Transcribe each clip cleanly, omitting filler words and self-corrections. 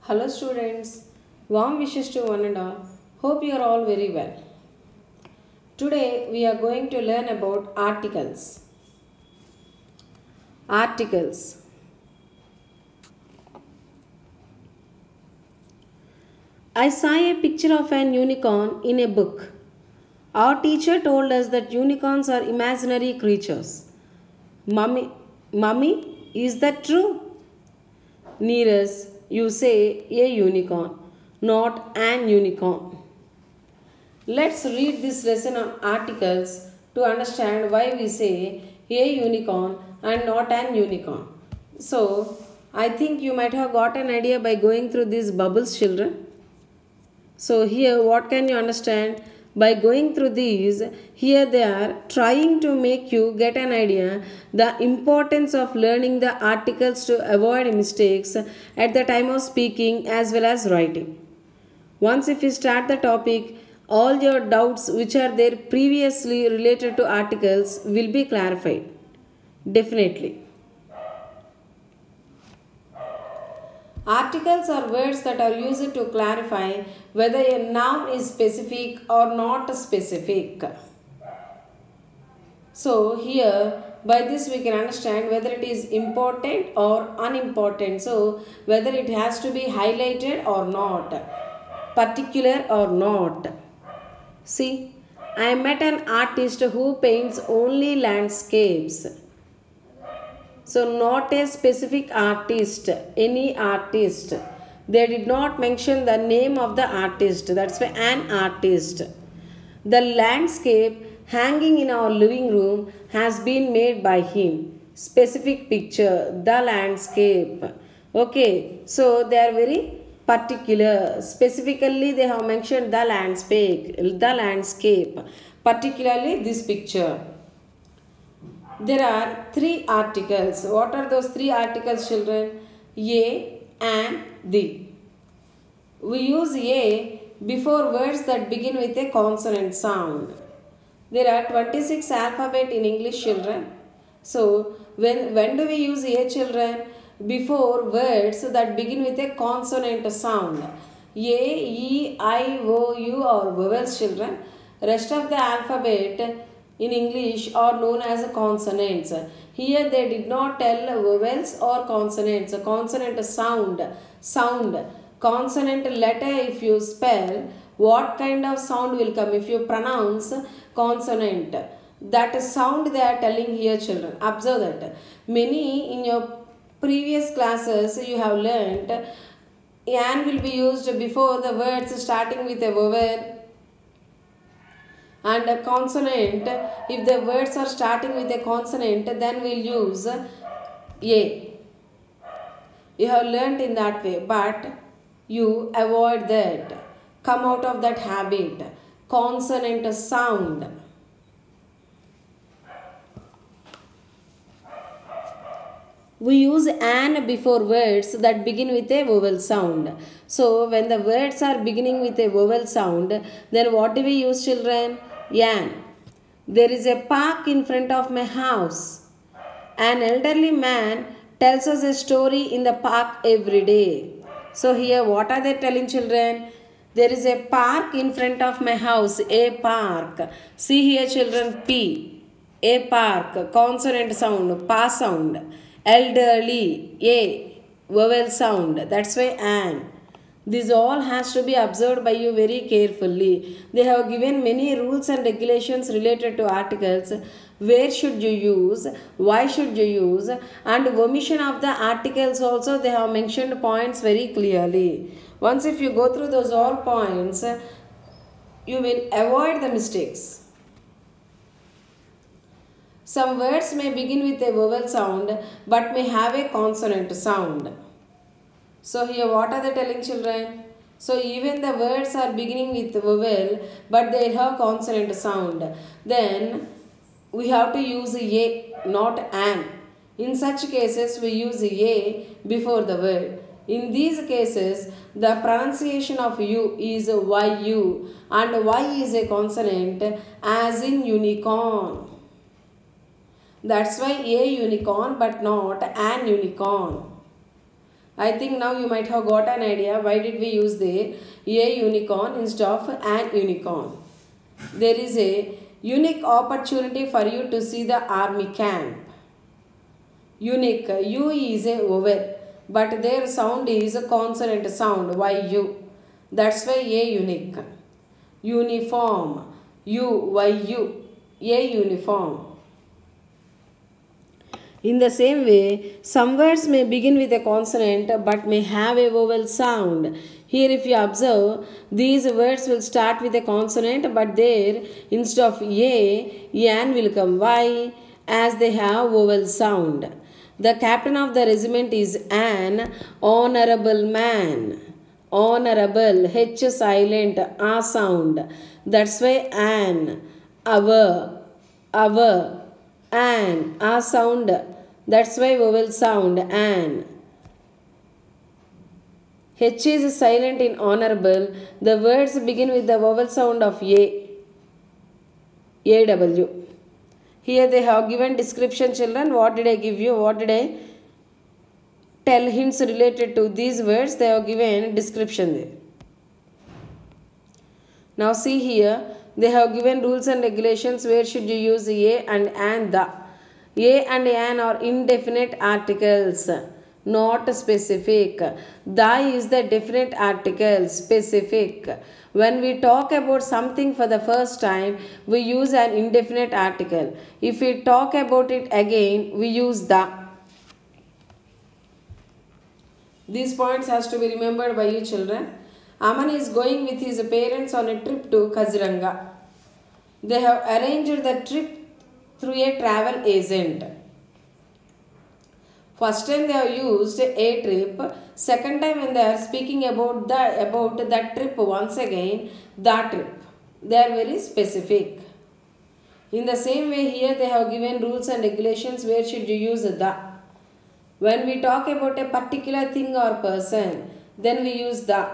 Hello students, warm wishes to one and all. Hope you are all very well. Today we are going to learn about articles. Articles. I saw a picture of an unicorn in a book. Our teacher told us that unicorns are imaginary creatures. Mummy, is that true? Neeraj, you say a unicorn, not an unicorn. Let's read this lesson on articles to understand why we say a unicorn and not an unicorn. So, I think you might have got an idea by going through these bubbles, children. So, here what can you understand? By going through these, here they are trying to make you get an idea the importance of learning the articles to avoid mistakes at the time of speaking as well as writing. Once if you start the topic, all your doubts which are there previously related to articles will be clarified. Definitely. Articles are words that are used to clarify whether a noun is specific or not specific. So here by this we can understand whether it is important or unimportant. So whether it has to be highlighted or not, particular or not. See, I met an artist who paints only landscapes. So not a specific artist, any artist. They did not mention the name of the artist. That's why an artist. The landscape hanging in our living room has been made by him. Specific picture, the landscape. Okay, so they are very particular. Specifically they have mentioned the landscape, particularly this picture. There are three articles. What are those three articles, children? A and the. We use a before words that begin with a consonant sound. There are 26 alphabet in English, children. So, when do we use a, children? Before words that begin with a consonant sound. A, E, I, O, U are vowels, children. Rest of the alphabet in English are known as consonants. Here they did not tell vowels or consonants. Consonant sound. Consonant letter if you spell, what kind of sound will come if you pronounce consonant. That sound they are telling here, children. Observe that. Many in your previous classes you have learnt an will be used before the words starting with a vowel. And a consonant, if the words are starting with a consonant, then we'll use a. You have learnt in that way, but you avoid that. Come out of that habit. Consonant sound. We use an before words that begin with a vowel sound. So, when the words are beginning with a vowel sound, then what do we use, children? An. There is a park in front of my house. An elderly man tells us a story in the park every day. So, here what are they telling, children? There is a park in front of my house. A park. See here, children, P. A park. Consonant sound. Pa sound. Elderly, a vowel sound. That's why an. This all has to be observed by you very carefully. They have given many rules and regulations related to articles. Where should you use? Why should you use? And omission of the articles also they have mentioned points very clearly. Once if you go through those all points, you will avoid the mistakes. Some words may begin with a vowel sound but may have a consonant sound. So here what are they telling, children? So even the words are beginning with vowel but they have consonant sound. Then we have to use a, not an. In such cases we use a before the word. In these cases the pronunciation of u is yu and y is a consonant as in unicorn. That's why a unicorn but not an unicorn. I think now you might have got an idea why did we use the a unicorn instead of an unicorn. There is a unique opportunity for you to see the army camp. Unique, U is a vowel, but their sound is a consonant sound, YU. That's why a unique. Uniform, UYU, a uniform. In the same way, some words may begin with a consonant but may have a vowel sound. Here if you observe, these words will start with a consonant but there instead of A, an will come Y as they have vowel sound. The captain of the regiment is an honorable man. Honorable, H silent, A sound. That's why an, our, an, A sound. That's why vowel sound, an. H is silent in honorable. The words begin with the vowel sound of A. AW. Here they have given description, children. What did I give you? What did I tell? Hints related to these words. They have given description there. Now see here. They have given rules and regulations. Where should you use a and the. A and an are indefinite articles, not specific. The is the definite article, specific. When we talk about something for the first time, we use an indefinite article. If we talk about it again, we use the. These points has to be remembered by you children. Aman is going with his parents on a trip to Kaziranga. They have arranged the trip through a travel agent. First time they have used a trip. Second time when they are speaking about that trip once again, the trip. They are very specific. In the same way here they have given rules and regulations. Where should you use the. When we talk about a particular thing or person, then we use the.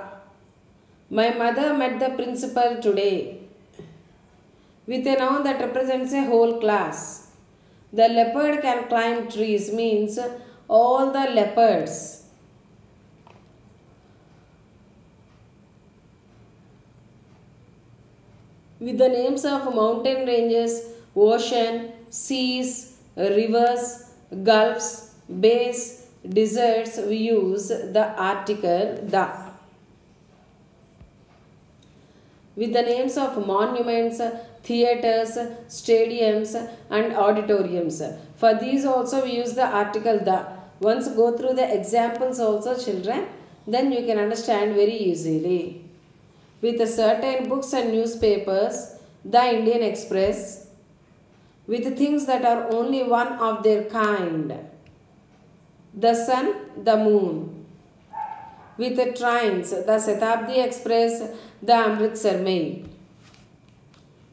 My mother met the principal today. With a noun that represents a whole class. The leopard can climb trees means all the leopards. With the names of mountain ranges, ocean, seas, rivers, gulfs, bays, deserts, we use the article the. With the names of monuments, theatres, stadiums and auditoriums. For these also we use the article the. Once go through the examples also children, then you can understand very easily. With certain books and newspapers, the Indian Express. With things that are only one of their kind. The sun, the moon. With the trains, the Shatabdi Express, the Amritsar Mail.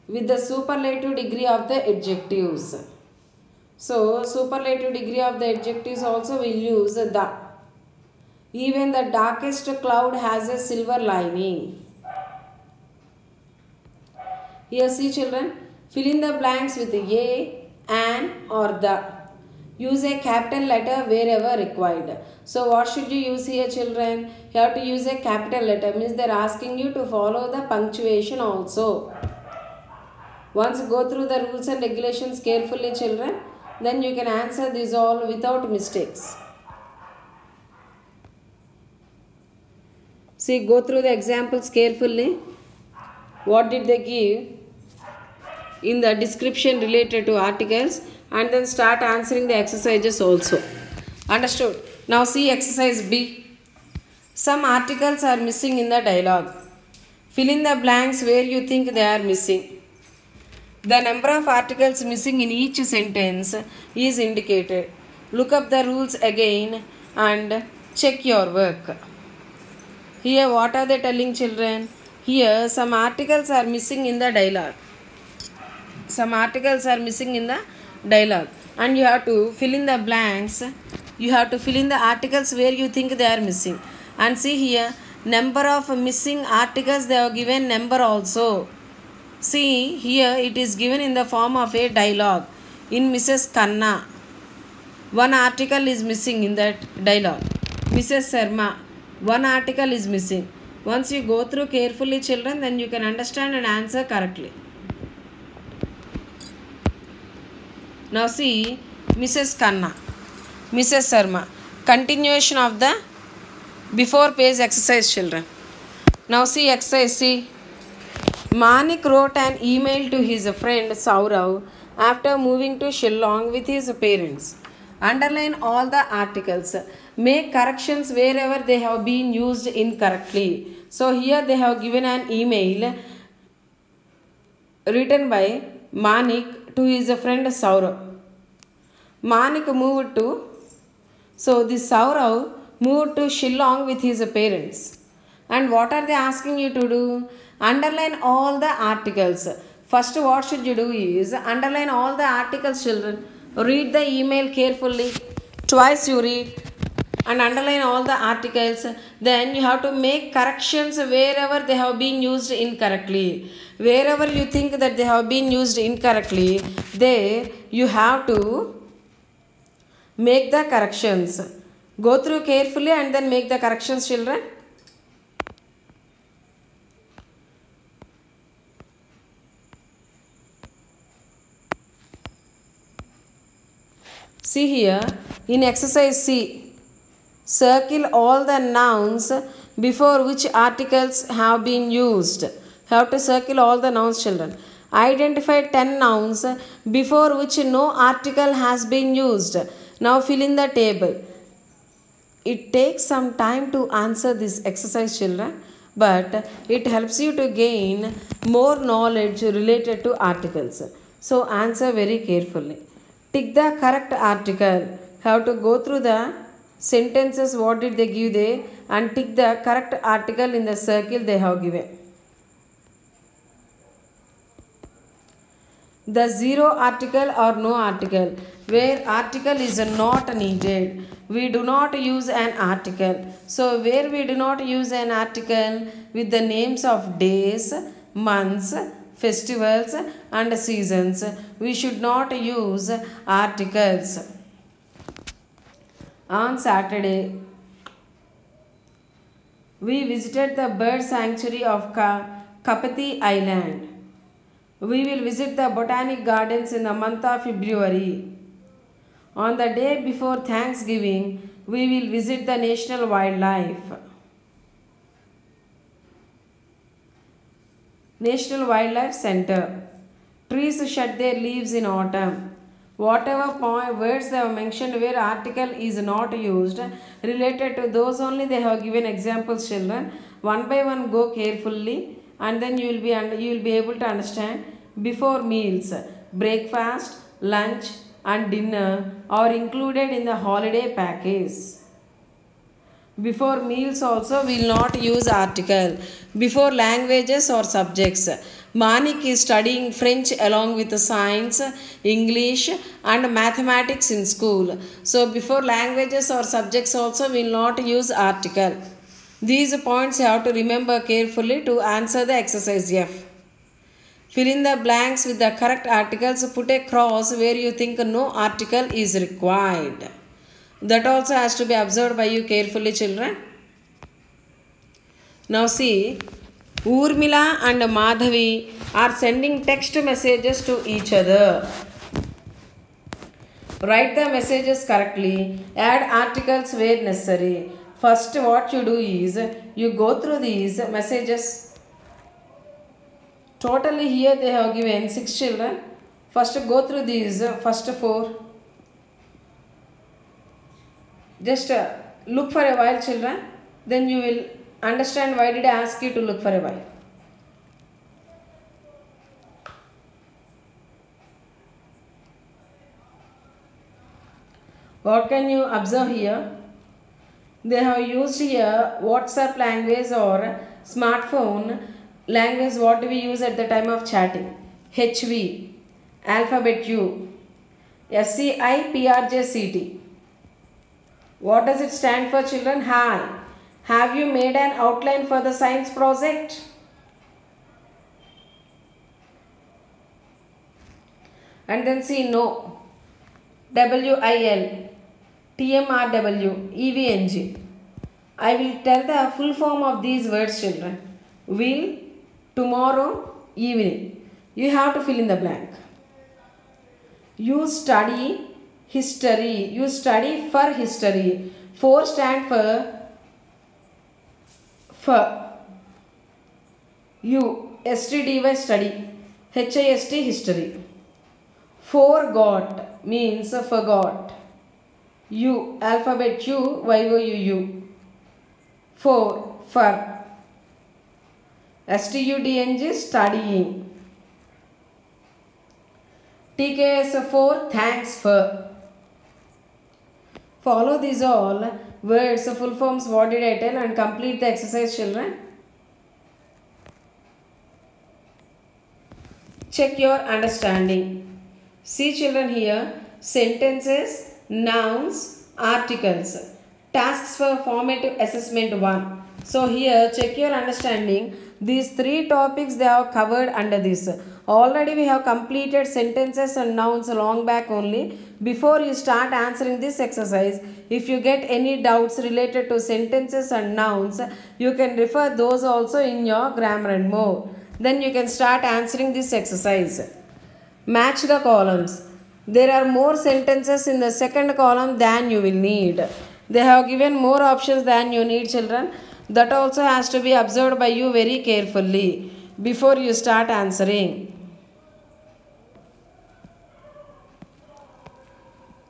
With the superlative degree of the adjectives. So, superlative degree of the adjectives also will use the. Even the darkest cloud has a silver lining. Here see children, fill in the blanks with a, an or the. Use a capital letter wherever required. So what should you use here children? You have to use a capital letter. Means they are asking you to follow the punctuation also. Once go through the rules and regulations carefully children, then you can answer these all without mistakes. See, go through the examples carefully. What did they give in the description related to articles, and then start answering the exercises also. Understood? Now see exercise B. Some articles are missing in the dialogue. Fill in the blanks where you think they are missing. The number of articles missing in each sentence is indicated. Look up the rules again and check your work. Here what are they telling children? Here some articles are missing in the dialogue. Some articles are missing in the dialogue. And you have to fill in the blanks. You have to fill in the articles where you think they are missing. And see here, number of missing articles they have given number also. See here it is given in the form of a dialogue. In Mrs. Khanna, one article is missing in that dialogue. Mrs. Sharma, one article is missing. Once you go through carefully, children, then you can understand and answer correctly. Now see Mrs. Khanna, Mrs. Sharma. Continuation of the before page exercise, children. Now see exercise C. Manik wrote an email to his friend Saurav after moving to Shillong with his parents. Underline all the articles. Make corrections wherever they have been used incorrectly. So here they have given an email written by Manik to his friend Saurav. Manik moved to, so this Saurav moved to Shillong with his parents. And what are they asking you to do? Underline all the articles. First, what should you do is underline all the articles, children. Read the email carefully. Twice you read and underline all the articles. Then you have to make corrections wherever they have been used incorrectly. Wherever you think that they have been used incorrectly, there you have to make the corrections. Go through carefully and then make the corrections, children. See here in exercise C, circle all the nouns before which articles have been used. Have to circle all the nouns, children. Identify 10 nouns before which no article has been used. Now fill in the table. It takes some time to answer this exercise, children, but it helps you to gain more knowledge related to articles. So answer very carefully. Tick the correct article. Have to go through the sentences, what did they give there, and tick the correct article in the circle they have given. The zero article or no article, where article is not needed, we do not use an article. So where we do not use an article, with the names of days, months, festivals and seasons, we should not use articles. On Saturday, we visited the bird sanctuary of Kapati Island. We will visit the botanic gardens in the month of February. On the day before Thanksgiving, we will visit the National Wildlife Center. Trees shed their leaves in autumn. Whatever words they have mentioned where article is not used, related to those only they have given examples, children. One by one go carefully and then you will be able to understand. Before meals, breakfast, lunch and dinner are included in the holiday package. Before meals also we will not use article. Before languages or subjects, Manik is studying French along with science, English and mathematics in school. So before languages or subjects also we will not use article. These points you have to remember carefully to answer the exercise F. Fill in the blanks with the correct articles. Put a cross where you think no article is required. That also has to be observed by you carefully, children. Now see, Urmila and Madhavi are sending text messages to each other. Write the messages correctly. Add articles where necessary. First what you do is, you go through these messages. Totally here they have given 6 children. First go through these first 4. Just look for a while, children. Then you will understand why did I ask you to look for a while. What can you observe here? They have used here WhatsApp language or smartphone language. What do we use at the time of chatting? HV, alphabet U, SCI, PRJCT. What does it stand for, children? Hi. Have you made an outline for the science project? And then see no. WIL, TMRW, EVNG. I will tell the full form of these words, children. Will, tomorrow, evening. You have to fill in the blank. You study history. You study for history. For stand for. You, STDY, study. HIST, history. Forgot means forgot. U, alphabet U, YOUU. For. STUDNG, studying. TKS for, thanks for. Follow these all words, full forms, what did I tell, and complete the exercise, children. Check your understanding. See, children, here sentences, nouns, articles. Tasks for formative assessment 1. So here check your understanding. These 3 topics they have covered under this. Already we have completed sentences and nouns long back only. Before you start answering this exercise, if you get any doubts related to sentences and nouns, you can refer those also in your grammar and more. Then you can start answering this exercise. Match the columns. There are more sentences in the second column than you will need. They have given more options than you need, children. That also has to be observed by you very carefully before you start answering.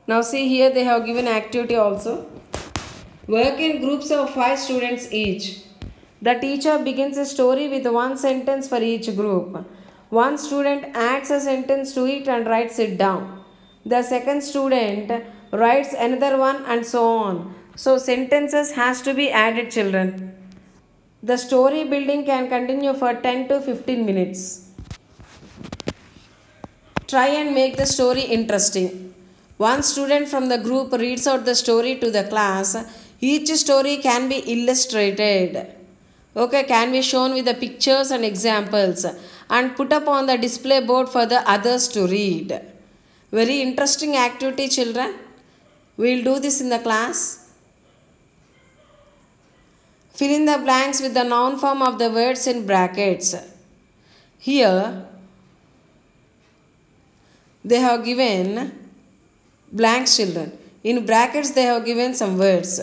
Now see, here they have given activity also. Work in groups of 5 students each. The teacher begins a story with 1 sentence for each group. One student adds a sentence to it and writes it down. The second student writes another one, and so on. So sentences has to be added, children. The story building can continue for 10 to 15 minutes. Try and make the story interesting. One student from the group reads out the story to the class. Each story can be illustrated. Okay, can be shown with the pictures and examples and put up on the display board for the others to read. Very interesting activity, children. We will do this in the class. Fill in the blanks with the noun form of the words in brackets. Here, they have given blanks, children. In brackets, they have given some words.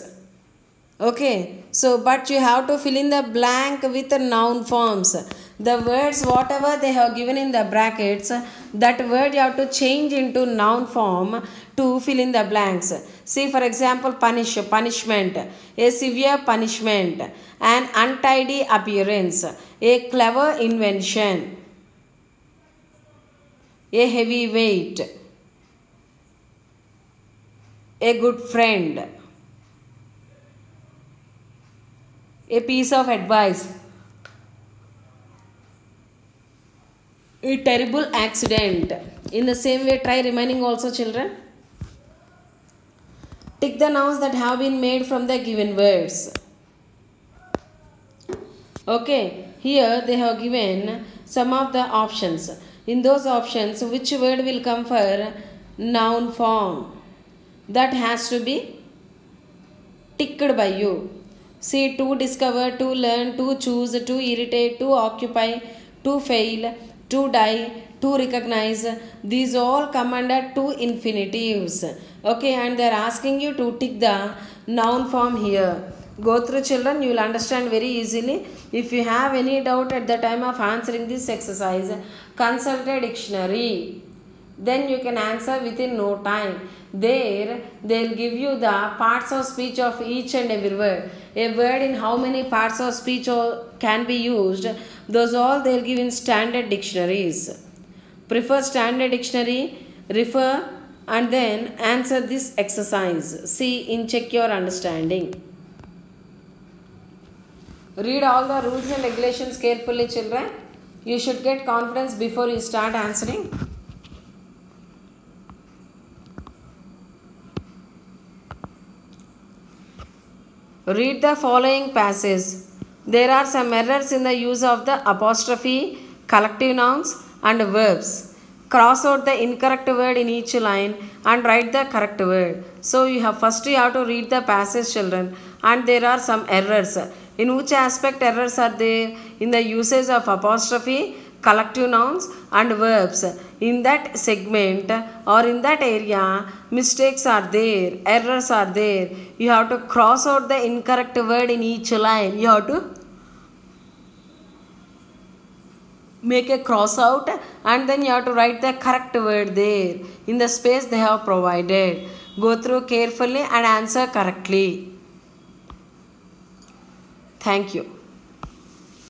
Okay, so but you have to fill in the blank with the noun forms. The words whatever they have given in the brackets, that word you have to change into noun form to fill in the blanks. See, for example, punishment, a severe punishment, an untidy appearance, a clever invention, a heavy weight, a good friend, a piece of advice, a terrible accident. In the same way, try remaining also, children. Tick the nouns that have been made from the given words. Okay, here they have given some of the options. In those options, which word will come for noun form? That has to be ticked by you. See, to discover, to learn, to choose, to irritate, to occupy, to fail, to die, to recognize. These all come under 2 infinitives. Okay, and they are asking you to tick the noun form here. Go through, children, you will understand very easily. If you have any doubt at the time of answering this exercise, consult a dictionary. Then you can answer within no time. There, they will give you the parts of speech of each and every word. A word in how many parts of speech can be used, those all they will give in standard dictionaries. Prefer standard dictionary, refer, and then answer this exercise. See in Check Your Understanding. Read all the rules and regulations carefully, children. You should get confidence before you start answering. Read the following passage. There are some errors in the use of the apostrophe, collective nouns and verbs. cross out the incorrect word in each line and write the correct word. So you have to read the passage, children, and there are some errors. In which aspect errors are there? In the usage of apostrophe, collective nouns and verbs. In that segment or in that area, mistakes are there, errors are there. You have to cross out the incorrect word in each line. You have to make a cross out and then you have to write the correct word there in the space they have provided. Go through carefully and answer correctly. Thank you.